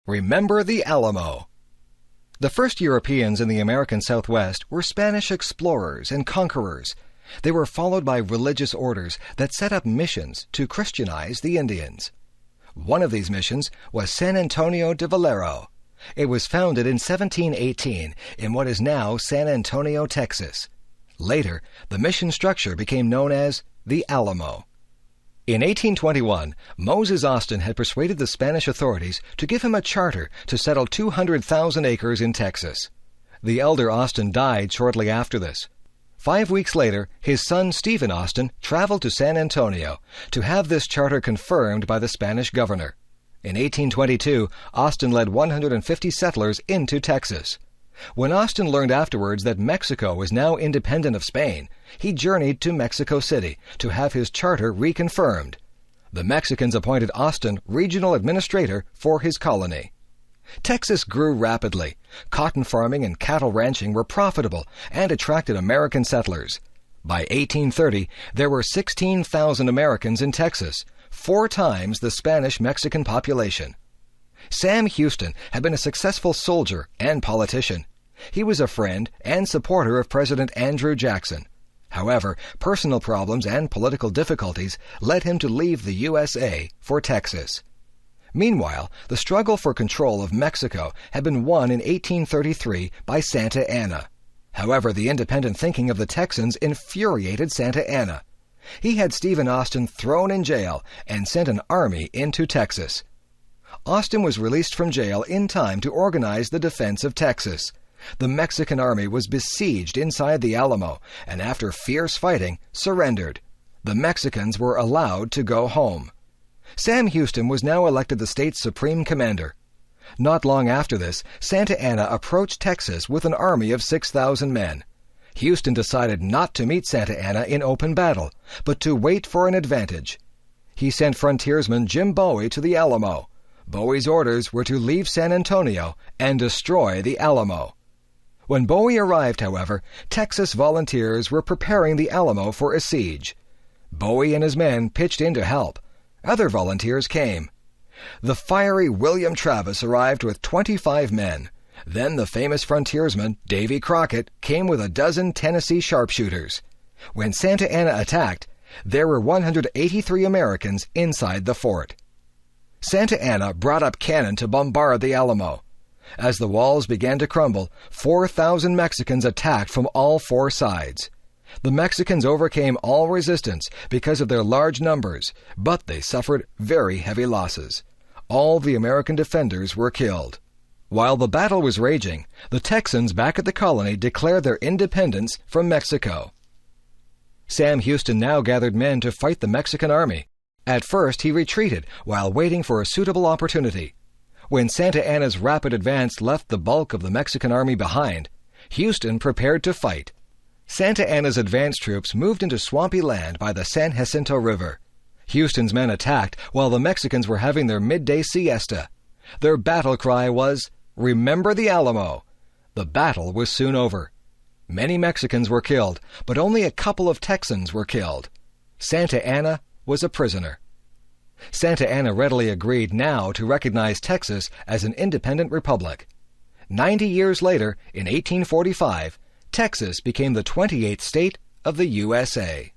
Remember the Alamo. The first Europeans in the American Southwest were Spanish explorers and conquerors. They were followed by religious orders that set up missions to Christianize the Indians. One of these missions was San Antonio de Valero. It was founded in 1718 in what is now San Antonio, Texas. Later, the mission structure became known as the Alamo. In 1821, Moses Austin had persuaded the Spanish authorities to give him a charter to settle 200,000 acres in Texas. The elder Austin died shortly after this. 5 weeks later, his son Stephen Austin traveled to San Antonio to have this charter confirmed by the Spanish governor. In 1822, Austin led 150 settlers into Texas. When Austin learned afterwards that Mexico was now independent of Spain, he journeyed to Mexico City to have his charter reconfirmed. The Mexicans appointed Austin regional administrator for his colony. Texas grew rapidly. Cotton farming and cattle ranching were profitable and attracted American settlers. By 1830, there were 16,000 Americans in Texas, 4 times the Spanish-Mexican population. Sam Houston had been a successful soldier and politician. He was a friend and supporter of President Andrew Jackson. However, personal problems and political difficulties led him to leave the USA for Texas. Meanwhile, the struggle for control of Mexico had been won in 1833 by Santa Anna. However, the independent thinking of the Texans infuriated Santa Anna. He had Stephen Austin thrown in jail and sent an army into Texas. Austin was released from jail in time to organize the defense of Texas. The Mexican army was besieged inside the Alamo, and after fierce fighting, surrendered. The Mexicans were allowed to go home. Sam Houston was now elected the state's supreme commander. Not long after this, Santa Anna approached Texas with an army of 6,000 men. Houston decided not to meet Santa Anna in open battle, but to wait for an advantage. He sent frontiersman Jim Bowie to the Alamo. Bowie's orders were to leave San Antonio and destroy the Alamo. When Bowie arrived, however, Texas volunteers were preparing the Alamo for a siege. Bowie and his men pitched in to help. Other volunteers came. The fiery William Travis arrived with 25 men. Then the famous frontiersman, Davy Crockett, came with a dozen Tennessee sharpshooters. When Santa Anna attacked, there were 183 Americans inside the fort. Santa Anna brought up cannon to bombard the Alamo. As the walls began to crumble, 4,000 Mexicans attacked from all 4 sides. The Mexicans overcame all resistance because of their large numbers, but they suffered very heavy losses. All the American defenders were killed. While the battle was raging, the Texans back at the colony declared their independence from Mexico. Sam Houston now gathered men to fight the Mexican army. At first, he retreated while waiting for a suitable opportunity. When Santa Anna's rapid advance left the bulk of the Mexican army behind, Houston prepared to fight. Santa Anna's advance troops moved into swampy land by the San Jacinto River. Houston's men attacked while the Mexicans were having their midday siesta. Their battle cry was, "Remember the Alamo!" The battle was soon over. Many Mexicans were killed, but only a couple of Texans were killed. Santa Anna was a prisoner. Santa Anna readily agreed now to recognize Texas as an independent republic. 90 years later, in 1845, Texas became the 28th state of the USA.